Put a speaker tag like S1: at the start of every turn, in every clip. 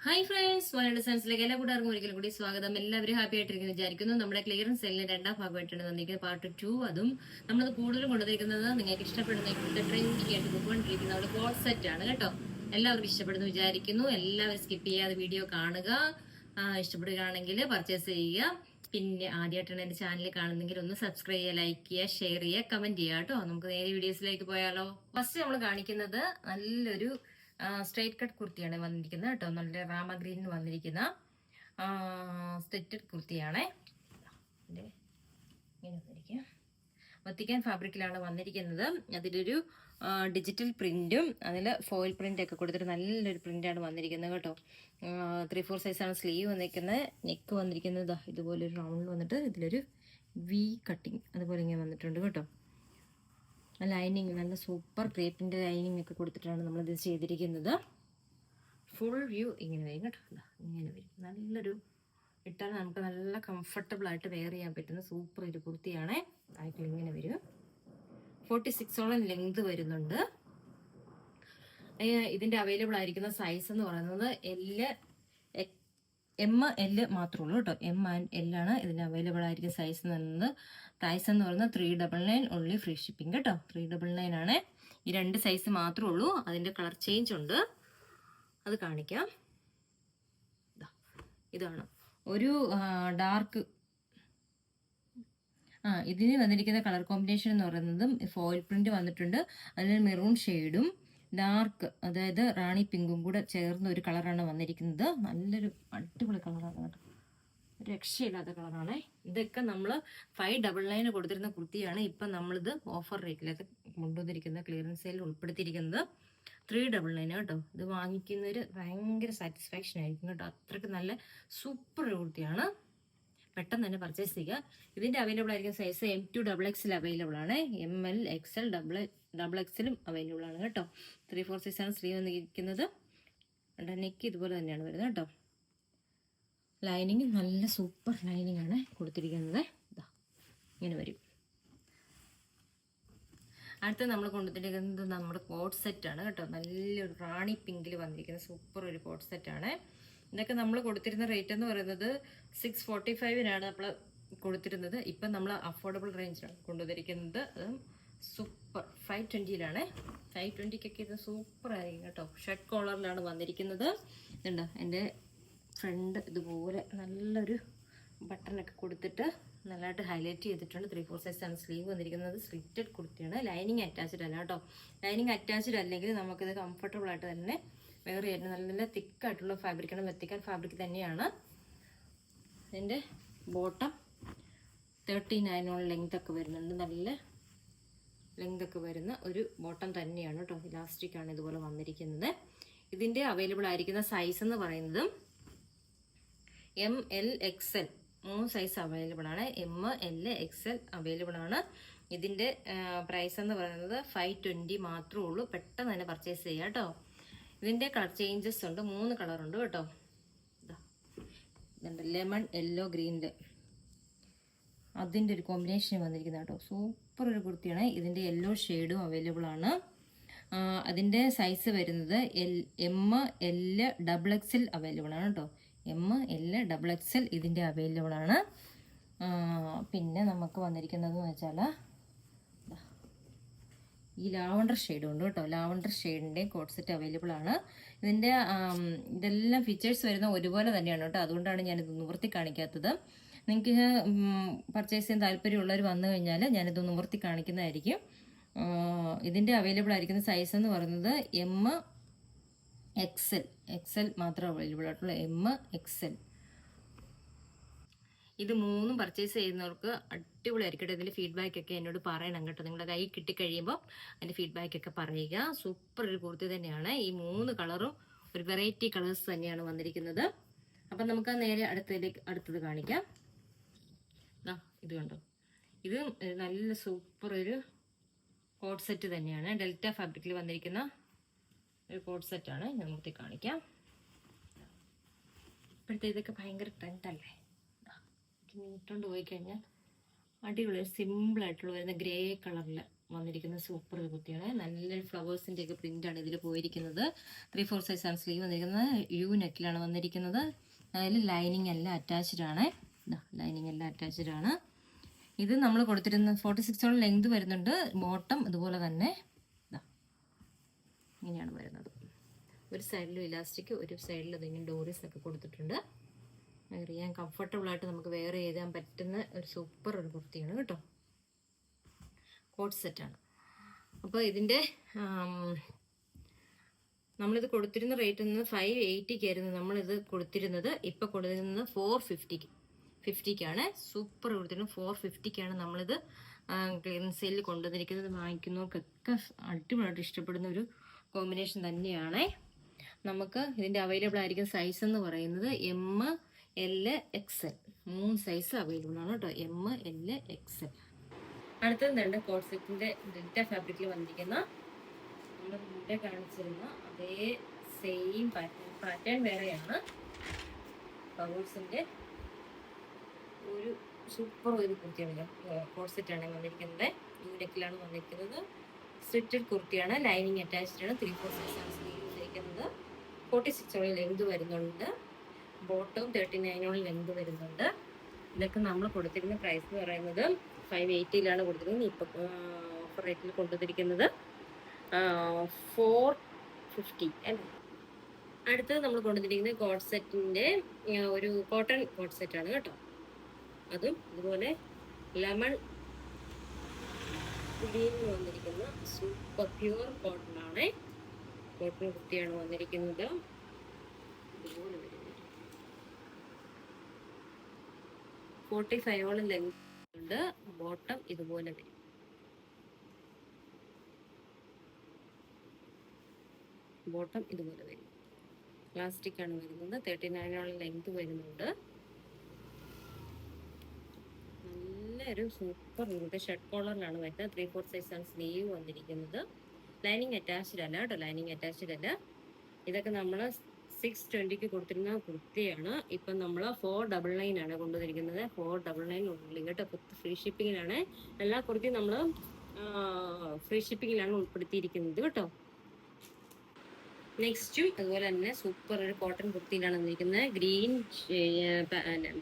S1: Hi friends, മലയാള സയൻസിലേക്ക് എല്ലാ കൂട്ടുകാർക്കും ഒരിക്കലും കൂടി സ്വാഗതം. എല്ലാവരും ഹാപ്പി ആയിട്ടിരിക്കുന്നു വിചാരിക്കുന്നു. നമ്മുടെ ക്ലിയറൻസ് സെല്ലിന് രണ്ടാം ഭാഗമായിട്ടാണ് വന്നിരിക്കുന്നത്, പാർട്ട് 2. അതും നമ്മളത് കൂടുതലും കൊണ്ടുവന്നിരിക്കുന്നത് നിങ്ങൾക്ക് ഇഷ്ടപ്പെടുന്ന ഇപ്പോഴത്തെ ട്രെൻഡിങ് ആയിട്ട് പോയിക്കൊണ്ടിരിക്കുന്ന ഒരു കോഡ് സെറ്റ് ആണ് കേട്ടോ. എല്ലാവർക്കും ഇഷ്ടപ്പെടുന്നു വിചാരിക്കുന്നു. എല്ലാവരും സ്കിപ്പ് ചെയ്യാതെ വീഡിയോ കാണുക. ഇഷ്ടപ്പെടുകയാണെങ്കിൽ പർച്ചേസ് ചെയ്യുക. പിന്നെ ആദ്യമായിട്ടാണ് എൻ്റെ ചാനൽ കാണുന്നെങ്കിൽ ഒന്ന് സബ്സ്ക്രൈബ് ചെയ്യുക, ലൈക്ക് ചെയ്യുക, ഷെയർ ചെയ്യുക, കമന്റ് ചെയ്യുക കേട്ടോ. നമുക്ക് നേരെ വീഡിയോസിലേക്ക് പോയാലോ. ഫസ്റ്റ് നമ്മൾ കാണിക്കുന്നത് നല്ലൊരു സ്ട്രൈറ്റ് കട്ട് കുർത്തിയാണ് വന്നിരിക്കുന്നത് കേട്ടോ. നല്ല റാമ ഗ്രീനിൽ വന്നിരിക്കുന്ന സ്ട്രെറ്റഡ് കുർത്തിയാണ്. ഇങ്ങനെ വന്നിരിക്കുക, വത്തിക്കാൻ ഫാബ്രിക്കിലാണ് വന്നിരിക്കുന്നത്. അതിലൊരു ഡിജിറ്റൽ പ്രിന്റും അതിൽ ഫോയിൽ പ്രിന്റ് ഒക്കെ കൊടുത്തിട്ട് നല്ലൊരു പ്രിന്റാണ് വന്നിരിക്കുന്നത് കേട്ടോ. 3/4 സൈസാണ് സ്ലീവ് വന്നിരിക്കുന്നത്. നെക്ക് വന്നിരിക്കുന്നത് ഇതുപോലെ ഒരു റൗണ്ടിൽ വന്നിട്ട് ഇതിലൊരു വി കട്ടിങ് അതുപോലെ ഇങ്ങനെ വന്നിട്ടുണ്ട് കേട്ടോ. ലൈനിങ് നല്ല സൂപ്പർ ക്രേപ്പിൻ്റെ ലൈനിങ് ഒക്കെ കൊടുത്തിട്ടാണ് നമ്മളിത് ചെയ്തിരിക്കുന്നത്. ഫുൾ വ്യൂ ഇങ്ങനെ വരും കേട്ടോ. ഇങ്ങനെ വരും, നല്ലൊരു ഇട്ടാൽ നമുക്ക് നല്ല കംഫർട്ടബിൾ ആയിട്ട് വെയർ ചെയ്യാൻ പറ്റുന്ന സൂപ്പർ ഒരു കുർത്തിയാണ്. ആയിട്ട് ഇങ്ങനെ വരും. 46ഓളം ലെങ്ത് വരുന്നുണ്ട്. ഇതിൻ്റെ അവൈലബിൾ ആയിരിക്കുന്ന സൈസ് എന്ന് പറയുന്നത് എം എൽ മാത്രമേ ഉള്ളൂ കേട്ടോ. എം ആൻഡ് എൽ ആണ് ഇതിൻ്റെ അവൈലബിൾ ആയിരിക്കുന്ന സൈസ് എന്ന് പറയുന്നത്. പ്രൈസ് എന്ന് പറയുന്നത് 399 ഓൺലി, ഫ്രീ ഷിപ്പിംഗ് കേട്ടോ. 399 ആണ്. ഈ 2 സൈസ് മാത്രമേ ഉള്ളൂ. അതിൻ്റെ കളർ ചേഞ്ച് ഉണ്ട്, അത് കാണിക്കാം. ഇതാണ് ഒരു ഡാർക്ക് ഇതിന് വന്നിരിക്കുന്ന കളർ കോമ്പിനേഷൻ എന്ന് പറയുന്നതും ഫോയിൽ പ്രിന്റ് വന്നിട്ടുണ്ട്. അതിന് മെറൂൺ ഷെയ്ഡും ഡാർക്ക്, അതായത് റാണി പിങ്കും കൂടെ ചേർന്ന ഒരു കളറാണ് വന്നിരിക്കുന്നത്. നല്ലൊരു അടിപൊളി കളറാണ് കേട്ടോ, രക്ഷയില്ലാത്ത കളറാണ്. ഇതൊക്കെ നമ്മൾ 599 കൊടുത്തിരുന്ന കുർത്തിയാണ്. ഇപ്പം നമ്മളിത് ഓഫർ റേറ്റിലൊക്കെ കൊണ്ടുവന്നിരിക്കുന്ന ക്ലിയറൻസ് സെയിൽ ഉൾപ്പെടുത്തിയിരിക്കുന്നത് 399 കേട്ടോ. ഇത് വാങ്ങിക്കുന്നവർ ഭയങ്കര സാറ്റിസ്ഫാക്ഷൻ ആയിരിക്കും കേട്ടോ. അത്രയ്ക്ക് നല്ല സൂപ്പർ കുർത്തിയാണ്. പെട്ടെന്ന് തന്നെ പർച്ചേസ് ചെയ്യുക. ഇതിൻ്റെ അവൈലബിൾ ആയിരിക്കുന്ന സൈസ് M2 XXL അവൈലബിൾ ആണ്. ML XL XXLും അവൈലബിൾ ആണ് കേട്ടോ. 3/4 സൈസാണ് സ്ലീവ് വന്നിരിക്കുന്നത്. നെക്ക് ഇതുപോലെ തന്നെയാണ് വരുന്നത് കേട്ടോ. ലൈനിങ് നല്ല സൂപ്പർ ലൈനിങ് ആണ് കൊടുത്തിരിക്കുന്നത്. ഇങ്ങനെ വരും. അടുത്ത നമ്മൾ കൊണ്ടുവന്നിരിക്കുന്നത് നമ്മുടെ കോട്ട് സെറ്റാണ് കേട്ടോ. നല്ലൊരു റാണി പിങ്കിൽ വന്നിരിക്കുന്ന സൂപ്പർ ഒരു കോട്ട് സെറ്റാണ്. ഇതൊക്കെ നമ്മൾ കൊടുത്തിരുന്ന റേറ്റ് എന്ന് പറയുന്നത് 645 നമ്മൾ കൊടുത്തിരുന്നത്. ഇപ്പം നമ്മൾ അഫോർഡബിൾ റേഞ്ചിലാണ് കൊണ്ടുവന്നിരിക്കുന്നത്. അതും സൂപ്പർ 520 520 ഇത് സൂപ്പർ ആയിരിക്കും കേട്ടോ. ഷർട്ട് കോളറിലാണ് വന്നിരിക്കുന്നത്. ഇതുണ്ടോ, എൻ്റെ ഫ്രണ്ട് ഇതുപോലെ നല്ലൊരു ബട്ടണൊക്കെ കൊടുത്തിട്ട് നല്ലതായിട്ട് ഹൈലൈറ്റ് ചെയ്തിട്ടുണ്ട്. 3/4 സൈസാണ് സ്ലീവ് വന്നിരിക്കുന്നത്. സ്ലിറ്റഡ് കുർത്തിയാണ്. ലൈനിങ് അറ്റാച്ച്ഡ് അല്ല കേട്ടോ. ലൈനിങ് അറ്റാച്ച്ഡ് അല്ലെങ്കിൽ നമുക്കിത് കംഫർട്ടബിൾ ആയിട്ട് തന്നെ വേറെ ആയിരുന്നു. നല്ല തിക്കായിട്ടുള്ള ഫാബ്രിക്കാണ്. വെത്തിക്കാൻ ഫാബ്രിക് തന്നെയാണ്. ഇതിൻ്റെ ബോട്ടം 39 ലെങ്ത് ഒക്കെ വരുന്നുണ്ട്. നല്ല ലെങ്ത് ഒക്കെ വരുന്ന ഒരു ബോട്ടം തന്നെയാണ് കേട്ടോ. ഇലാസ്റ്റിക് ആണ് ഇതുപോലെ വന്നിരിക്കുന്നത്. ഇതിൻ്റെ അവൈലബിൾ ആയിരിക്കുന്ന സൈസ് എന്ന് പറയുന്നത് ML XL 3 സൈസ് അവൈലബിൾ ആണ്. ML XL അവൈലബിൾ ആണ്. ഇതിൻ്റെ പ്രൈസ് എന്ന് പറയുന്നത് 520 മാത്രമേ ഉള്ളൂ. പെട്ടെന്ന് തന്നെ പർച്ചേസ് ചെയ്യുക കേട്ടോ. ഇതിൻ്റെ കളർ ചേഞ്ചസ് ഉണ്ട്. 3 കളറുണ്ട് കേട്ടോ. ഇതുണ്ട് ലെമൺ യെല്ലോ ഗ്രീനിൽ അതിൻ്റെ ഒരു കോമ്പിനേഷൻ വന്നിരിക്കുന്നത് കേട്ടോ. സൂപ്പർ ഒരു കുർത്തിയാണ്. ഇതിൻ്റെ യെല്ലോ ഷെയ്ഡും അവൈലബിൾ ആണ്. അതിൻ്റെ സൈസ് വരുന്നത് ML XXL അവൈലബിൾ ആണ് കേട്ടോ. ML XXL ഇതിൻ്റെ അവൈലബിൾ ആണ്. പിന്നെ നമുക്ക് വന്നിരിക്കുന്നതെന്ന് വെച്ചാൽ ഈ ലാവണ്ടർ ഷെയ്ഡും ഉണ്ട് കേട്ടോ. ലാവണ്ടർ ഷെയ്ഡിൻ്റെ കോട്ട് സെറ്റ് അവൈലബിൾ ആണ്. ഇതിൻ്റെ ഇതെല്ലാം ഫീച്ചേഴ്സ് വരുന്ന ഒരുപോലെ തന്നെയാണ് കേട്ടോ. അതുകൊണ്ടാണ് ഞാനിത് നിവർത്തി കാണിക്കാത്തത്. നിങ്ങൾക്ക് പർച്ചേസ് ചെയ്യാൻ താല്പര്യമുള്ളവർ വന്നു കഴിഞ്ഞാൽ ഞാനിത് നിവർത്തി കാണിക്കുന്നതായിരിക്കും. ഇതിൻ്റെ അവൈലബിൾ ആയിരിക്കുന്ന സൈസ് എന്ന് പറയുന്നത് XL മാത്രം അവൈലബിൾ ആയിട്ടുള്ള XL. ഇത് 3 പർച്ചേസ് ചെയ്യുന്നവർക്ക് അടിപൊളിയായിരിക്കട്ടെ. ഇതിൽ ഫീഡ്ബാക്ക് ഒക്കെ എന്നോട് പറയണം കേട്ടോ. നിങ്ങളുടെ കൈ കിട്ടിക്കഴിയുമ്പോൾ അതിൻ്റെ ഫീഡ്ബാക്ക് ഒക്കെ പറയുക. സൂപ്പർ ഒരു കുർത്തി തന്നെയാണ്. ഈ 3 കളറും ഒരു വെറൈറ്റി കളേഴ്സ് തന്നെയാണ് വന്നിരിക്കുന്നത്. അപ്പം നമുക്ക് നേരെ അടുത്തത് കാണിക്കാം. ഇത് കണ്ടോ, ഇത് നല്ല സൂപ്പർ ഒരു കോട്ട് സെറ്റ് തന്നെയാണ്. ഡെൽറ്റ ഫാബ്രിക്കിൽ വന്നിരിക്കുന്ന ഒരു കോട്ട് സെറ്റാണ്. ഞാൻ നിർത്തി കാണിക്കാം. ഇപ്പോഴത്തെ ഇതൊക്കെ ഭയങ്കര ട്രെൻഡല്ലേ. നീട്ടോണ്ട് പോയി കഴിഞ്ഞാൽ അടിപൊളി സിമ്പിളായിട്ടുള്ള വരുന്ന ഗ്രേ കളറിൽ വന്നിരിക്കുന്ന സൂപ്പർ ഒരു കുർത്തിയാണ്. നല്ല ഫ്ലവേഴ്സിൻ്റെ ഒക്കെ പ്രിൻ്റാണ് ഇതിൽ പോയിരിക്കുന്നത്. 3/4 സൈസാണ് സ്ലീവ് വന്നിരിക്കുന്നത്. യു നെക്കിലാണ് വന്നിരിക്കുന്നത്. അതിൽ ലൈനിങ് എല്ലാം അറ്റാച്ച്ഡ് ആണ്. ലൈനിങ് എല്ലാം അറ്റാച്ച്ഡ് ആണ്. ഇത് നമ്മൾ കൊടുത്തിരുന്ന 46 ലെങ്ത് വരുന്നുണ്ട്. ബോട്ടം ഇതുപോലെ തന്നെ ഇങ്ങനെയാണ് വരുന്നത്. ഒരു സൈഡിലും ഇലാസ്റ്റിക്, ഒരു സൈഡിൽ അതിങ്ങനെ ഡോറീസ് ഒക്കെ കൊടുത്തിട്ടുണ്ട്. വെയർ ചെയ്യാൻ കംഫർട്ടബിളായിട്ട് നമുക്ക് വെയർ ചെയ്യാൻ പറ്റുന്ന ഒരു സൂപ്പർ ഒരു കുർത്തിയാണ് കേട്ടോ. കോട്ട് സെറ്റാണ്. അപ്പോൾ ഇതിൻ്റെ നമ്മളിത് കൊടുത്തിരുന്ന റേറ്റ് നിന്ന് 580 ആയിരുന്നു നമ്മളിത് കൊടുത്തിരുന്നത്. ഇപ്പോൾ കൊടുത്തിരുന്നത് 450-ക്കാണ്. സൂപ്പർ കൊടുത്തിരുന്നത് 450-ക്കാണ് നമ്മളിത് ക്ലിയറൻസ് സെയിൽ കൊണ്ടുവന്നിരിക്കുന്നത്. വാങ്ങിക്കുന്നവർക്കൊക്കെ അടിപൊളിയായിട്ട് ഇഷ്ടപ്പെടുന്ന ഒരു കോമ്പിനേഷൻ തന്നെയാണ്. നമുക്ക് ഇതിൻ്റെ അവൈലബിൾ ആയിരിക്കുന്ന സൈസ് എന്ന് പറയുന്നത് ML, XL 3 സൈസ് അവൈലബിൾ ആണ് കേട്ടോ. ML, XL. അടുത്തത് രണ്ട് കോട്ട് സെറ്റിൻ്റെ ഡെൽറ്റ ഫാബ്രിക്കിൽ വന്നിരിക്കുന്ന നമ്മൾ മുന്നേ കാണിച്ചിരുന്ന അതേ സെയിം പാറ്റേൺ വേറെയാണ്. ഫ്ലവേഴ്സിൻ്റെ ഒരു സൂപ്പർ ഒരു കുർത്തിയാണ്. കോട്ട് സെറ്റാണ് വന്നിരിക്കുന്നത്. യൂനെക്കിലാണ് വന്നിരിക്കുന്നത്. സ്ട്രിറ്റഡ് കുർത്തിയാണ്. ലൈനിങ് അറ്റാച്ച്ഡ് ആണ്. 3/4 സൈസാണ് സ്ലീവ് വന്നിരിക്കുന്നത്. 46 ലെങ്ത് വരുന്നുണ്ട്. ബോട്ടവും 39 ലെങ്ത് വരുന്നുണ്ട്. ഇതൊക്കെ നമ്മൾ കൊടുത്തിരുന്ന പ്രൈസ് എന്ന് പറയുന്നത് 580-ലാണ് കൊടുത്തിരുന്നത്. ഇപ്പോൾ ഓഫർ റേറ്റിൽ കൊണ്ടുവന്നിരിക്കുന്നത് 450 അല്ലേ. അടുത്തത് നമ്മൾ കൊണ്ടുവന്നിരിക്കുന്നത് കോട്ട് സെറ്റിൻ്റെ ഒരു കോട്ടൺ കോട്ട് സെറ്റാണ് കേട്ടോ. അതും ഇതുപോലെ ലെമൺ ഗ്രീൻ വന്നിരിക്കുന്ന സൂപ്പർ പ്യുവർ കോട്ടൺ ആണ്. കോട്ടൺ കുർത്തിയാണ് വന്നിരിക്കുന്നത്. ഇതുപോലെ 45 ലെങ്ത് ഉണ്ട്. ബോട്ടം ഇതുപോലെ വരും. ബോട്ടം ഇതുപോലെ വരും. പ്ലാസ്റ്റിക് ആണ് വരുന്നത്. 39 ലെങ്ത് വരുന്നുണ്ട്. നല്ലൊരു സൂപ്പർ ഷർട്ട് കോളറിലാണ് വരുന്നത്. 3/4 സൈസാണ് സ്ലീവ് വന്നിരിക്കുന്നത്. ലൈനിങ് അറ്റാച്ച്ഡ് അല്ല കേട്ടോ. ലൈനിങ് അറ്റാച്ച്ഡ് അല്ല. ഇതൊക്കെ നമ്മൾ 620-ക്ക് കൊടുത്തിരുന്ന കുർത്തിയാണ്. ഇപ്പം നമ്മൾ 499 ആണ് കൊണ്ടുവന്നിരിക്കുന്നത്. 499 ഉള്ളിൽ കേട്ടോ. ഫ്രീ ഷിപ്പിങ്ങിലാണ്. എല്ലാ കുർത്തിയും നമ്മൾ ഫ്രീ ഷിപ്പിങ്ങിലാണ് ഉൾപ്പെടുത്തിയിരിക്കുന്നത് കേട്ടോ. നെക്സ്റ്റും അതുപോലെ തന്നെ സൂപ്പർ ഒരു കോട്ടൺ കുർത്തിയിലാണ് വന്നിരിക്കുന്നത്. ഗ്രീൻ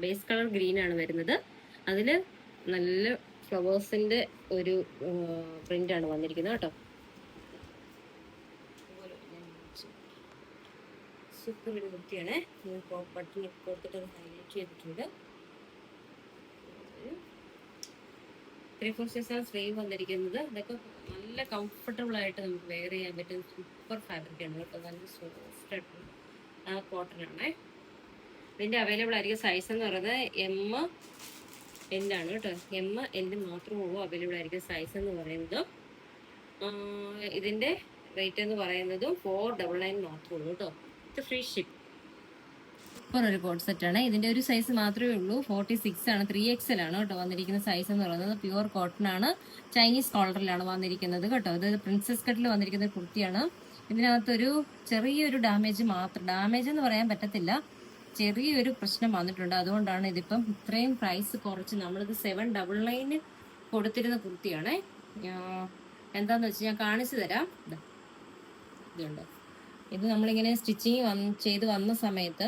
S1: ബേസ് കളർ ഗ്രീൻ ആണ് വരുന്നത്. അതിൽ നല്ല ഫ്ലവേഴ്സിൻ്റെ ഒരു പ്രിൻ്റാണ് വന്നിരിക്കുന്നത് കേട്ടോ. സൂപ്പർ ഒരു കുർത്തിയാണ്. ബട്ടൺ കൊടുത്തിട്ട് ഹൈലൈറ്റ് ചെയ്തിട്ടുണ്ട്. 3/4 സൈസാണ് സ്ലീവ് വന്നിരിക്കുന്നത്. ഇതൊക്കെ നല്ല കംഫർട്ടബിൾ ആയിട്ട് നമുക്ക് വെയർ ചെയ്യാൻ പറ്റുന്ന സൂപ്പർ ഫാബ്രിക്കാണ് കേട്ടോ. നല്ല സോഫ്റ്റ് ആയിട്ടുള്ള കോട്ടൺ ആണ്. ഇതിൻ്റെ അവൈലബിൾ ആയിരിക്കും സൈസ് എന്ന് പറയുന്നത് ML ആണ് കേട്ടോ. ML മാത്രമേ ഉള്ളൂ അവൈലബിൾ ആയിരിക്കും സൈസ് എന്ന് പറയുന്നത്. ഇതിൻ്റെ റേറ്റ് എന്ന് പറയുന്നതും 499 മാത്രമേ ഉള്ളൂ കേട്ടോ. ഇത് ഫ്രീ ഷിപ്പ്. സൂപ്പർ ഒരു കോട്ട് സെറ്റാണ്. ഇതിൻ്റെ ഒരു സൈസ് മാത്രമേ ഉള്ളൂ. 46 ആണ്. 3XL ആണ് കേട്ടോ വന്നിരിക്കുന്ന സൈസ് എന്ന് പറയുന്നത്. പ്യുവർ കോട്ടൺ ആണ്. ചൈനീസ് കോളറിലാണ് വന്നിരിക്കുന്നത് കേട്ടോ. ഇത് പ്രിൻസസ് കട്ടിൽ വന്നിരിക്കുന്ന കുർത്തിയാണ്. ഇതിനകത്തൊരു ചെറിയൊരു ഡാമേജ് എന്ന് പറയാൻ പറ്റത്തില്ല. ചെറിയൊരു പ്രശ്നം വന്നിട്ടുണ്ട്. അതുകൊണ്ടാണ് ഇതിപ്പം ഇത്രയും പ്രൈസ് കുറച്ച് നമ്മളിത് 799 കൊടുത്തിരുന്ന കുർത്തിയാണ്. എന്താന്ന് വെച്ചാൽ ഞാൻ കാണിച്ചു തരാം. ഇതുണ്ട്. ഇത് നമ്മളിങ്ങനെ സ്റ്റിച്ചിങ് ചെയ്ത് വന്ന സമയത്ത്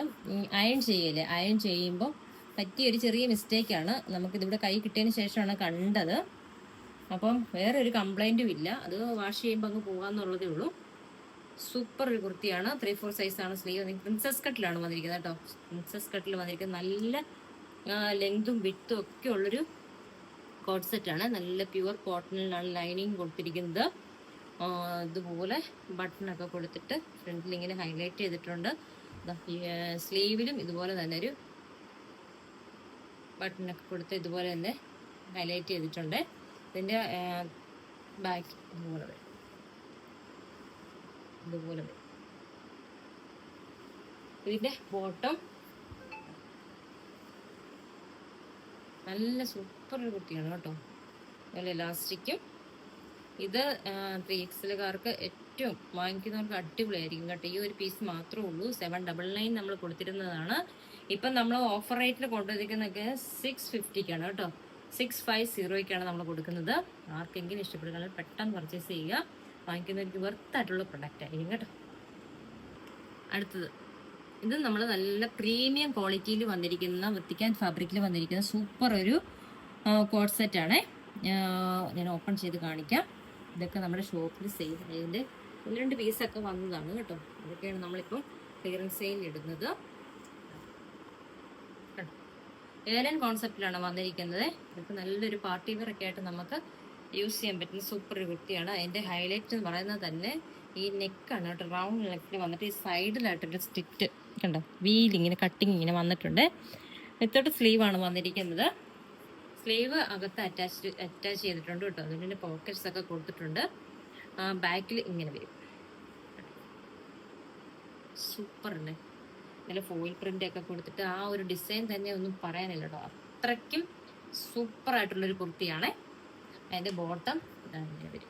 S1: അയൺ ചെയ്യുമ്പോൾ പറ്റിയൊരു ചെറിയ മിസ്റ്റേക്കാണ്. നമുക്കിതിവിടെ കൈ കിട്ടിയതിന് ശേഷമാണ് കണ്ടത്. അപ്പം വേറെ ഒരു കംപ്ലൈൻറ്റും ഇല്ല. അത് വാഷ് ചെയ്യുമ്പോൾ അങ്ങ് പോകാമെന്നുള്ളതേ ഉള്ളൂ. സൂപ്പർ ഒരു കുർത്തിയാണ്. 3/4 സൈസാണ് സ്ലീവ്. പ്രിൻസസ് കട്ടിലാണ് വന്നിരിക്കുന്നത് കേട്ടോ. പ്രിൻസസ് കട്ടിൽ വന്നിരിക്കുന്നത് നല്ല ലെങ്തും വിട്ടും ഒക്കെ ഉള്ളൊരു കോട്ട് സെറ്റാണ്. നല്ല പ്യുവർ കോട്ടണിലാണ് ലൈനിങ് കൊടുത്തിരിക്കുന്നത്. ഇതുപോലെ ബട്ടണൊക്കെ കൊടുത്തിട്ട് ഫ്രണ്ടിൽ ഇങ്ങനെ ഹൈലൈറ്റ് ചെയ്തിട്ടുണ്ട്. സ്ലീവിലും ഇതുപോലെ തന്നെ ഒരു ബട്ടണൊക്കെ കൊടുത്ത് ഇതുപോലെ തന്നെ ഹൈലൈറ്റ് ചെയ്തിട്ടുണ്ട്. ഇതിൻ്റെ ബാക്ക് ഇതുപോലെ വരും. ഇതിൻ്റെ ബോട്ടം നല്ല സൂപ്പർ ഒരു കുർത്തിയാണ് കേട്ടോ. നല്ല ഇലാസ്റ്റിക്കും. ഇത് 3XLകാർക്ക് ഏറ്റവും വാങ്ങിക്കുന്നവർക്ക് അടിപൊളിയായിരിക്കും കേട്ടോ. ഈ ഒരു പീസ് മാത്രമേ ഉള്ളൂ. 799 നമ്മൾ കൊടുത്തിരുന്നതാണ്. ഇപ്പം നമ്മൾ ഓഫർ റേറ്റിൽ കൊണ്ടുവന്നിരിക്കുന്നതൊക്കെ 650-ക്കാണ് കേട്ടോ. 650 നമ്മൾ കൊടുക്കുന്നത്. ആർക്കെങ്കിലും ഇഷ്ടപ്പെടുകയാണെങ്കിൽ പെട്ടെന്ന് പർച്ചേസ് ചെയ്യുക. വാങ്ങിക്കുന്നവർക്ക് വെർത്തായിട്ടുള്ള പ്രൊഡക്റ്റ് ആയിരിക്കും കേട്ടോ. അടുത്തത് ഇത് നമ്മൾ നല്ല പ്രീമിയം ക്വാളിറ്റിയിൽ വന്നിരിക്കുന്ന വത്തിക്കാൻ ഫാബ്രിക്കിൽ വന്നിരിക്കുന്ന സൂപ്പർ ഒരു കോഡ് സെറ്റാണ്. ഞാൻ ഓപ്പൺ ചെയ്ത് കാണിക്കാം. ഇതൊക്കെ നമ്മുടെ ഷോപ്പിൽ സെയിൽ അതിൻ്റെ 1-2 പീസൊക്കെ വന്നതാണ് കേട്ടോ. ഇതൊക്കെയാണ് നമ്മളിപ്പോൾ ക്ലിയറൻസ് സെയിലിൽ ഇടുന്നത്. ഏലൻ കോൺസെപ്റ്റിലാണ് വന്നിരിക്കുന്നത്. ഇതൊക്കെ നല്ലൊരു പാർട്ടി വെയർ ഒക്കെ ആയിട്ട് നമുക്ക് യൂസ് ചെയ്യാൻ പറ്റുന്ന സൂപ്പർ ഒരു കുർത്തിയാണ്. അതിൻ്റെ ഹൈലൈറ്റ് എന്ന് പറയുന്നത് തന്നെ ഈ നെക്കാണ് കേട്ടോ. റൗണ്ട് നെക്കിൽ വന്നിട്ട് ഈ സൈഡിലായിട്ടൊരു സ്റ്റിറ്റ് കണ്ടോ, ഇങ്ങനെ കട്ടിങ് ഇങ്ങനെ വന്നിട്ടുണ്ട്. വിത്തൗട്ട് സ്ലീവാണ് വന്നിരിക്കുന്നത്. സ്ലീവ് അകത്ത് അറ്റാച്ച് ചെയ്തിട്ടുണ്ട് കേട്ടോ. അതിൻ്റെ പോക്കറ്റ്സ് ഒക്കെ കൊടുത്തിട്ടുണ്ട്. ബാക്കിൽ ഇങ്ങനെ വരും. സൂപ്പർ അല്ലേ? നല്ല ഫോയിൽ പ്രിന്റ് ഒക്കെ കൊടുത്തിട്ട് ആ ഒരു ഡിസൈൻ തന്നെ ഒന്നും പറയാനില്ല കേട്ടോ. അത്രയ്ക്കും സൂപ്പർ ആയിട്ടുള്ളൊരു കുർത്തിയാണ്. അതിൻ്റെ ബോട്ടം ഇങ്ങനെ വരും.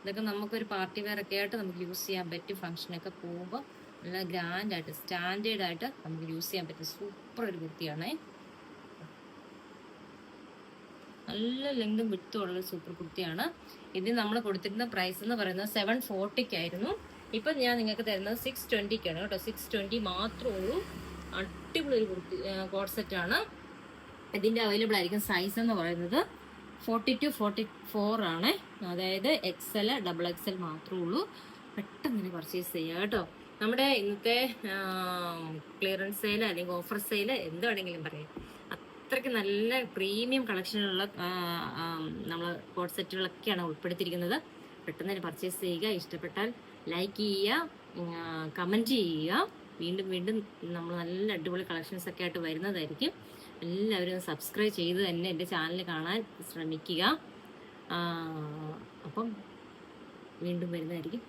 S1: ഇതൊക്കെ നമുക്കൊരു പാർട്ടി വെയർ ഒക്കെ ആയിട്ട് നമുക്ക് യൂസ് ചെയ്യാൻ പറ്റും. ഫംഗ്ഷനൊക്കെ പോകുമ്പോൾ നല്ല ഗ്രാൻഡായിട്ട് സ്റ്റാൻഡേർഡായിട്ട് നമുക്ക് യൂസ് ചെയ്യാൻ പറ്റും സൂപ്പർ ഒരു കുർത്തിയാണ്. നല്ല ലെങ്തും വിട്ടും ഉള്ള സൂപ്പർ കുർത്തിയാണ്. ഇത് നമ്മൾ കൊടുത്തിരുന്ന പ്രൈസ് എന്ന് പറയുന്നത് 740 ഇപ്പം ഞാൻ നിങ്ങൾക്ക് തരുന്നത് 620 കേട്ടോ. 620 മാത്രമേ ഉള്ളൂ. അടിപൊളി ഒരു കുർത്തി കോഡ് സെറ്റാണ്. ഇതിൻ്റെ അവൈലബിൾ ആയിരിക്കും സൈസ് എന്ന് പറയുന്നത് 40 to 44 ആണ്. അതായത് XL, XXL മാത്രമേ ഉള്ളൂ. പെട്ടെന്ന് തന്നെ പർച്ചേസ് ചെയ്യുക കേട്ടോ. നമ്മുടെ ഇന്നത്തെ ക്ലിയറൻസ് സെയിൽ അല്ലെങ്കിൽ ഓഫർ സെയിൽ എന്ത് വേണമെങ്കിലും പറയാം. അത്രയ്ക്ക് നല്ല പ്രീമിയം കളക്ഷനുള്ള നമ്മൾ കോഡ് സെറ്റുകളൊക്കെയാണ് ഉൾപ്പെടുത്തിയിരിക്കുന്നത്. പെട്ടെന്ന് തന്നെ പർച്ചേസ് ചെയ്യുക. ഇഷ്ടപ്പെട്ടാൽ ലൈക്ക് ചെയ്യുക, കമൻറ്റ് ചെയ്യുക. വീണ്ടും വീണ്ടും നമ്മൾ നല്ല അടിപൊളി കളക്ഷൻസ് ഒക്കെ ആയിട്ട് വരുന്നതായിരിക്കും. എല്ലാവരും സബ്സ്ക്രൈബ് ചെയ്ത് തന്നെ എൻ്റെ ചാനൽ കാണാൻ ശ്രമിക്കുക. അപ്പം വീണ്ടും വരുന്നതായിരിക്കും.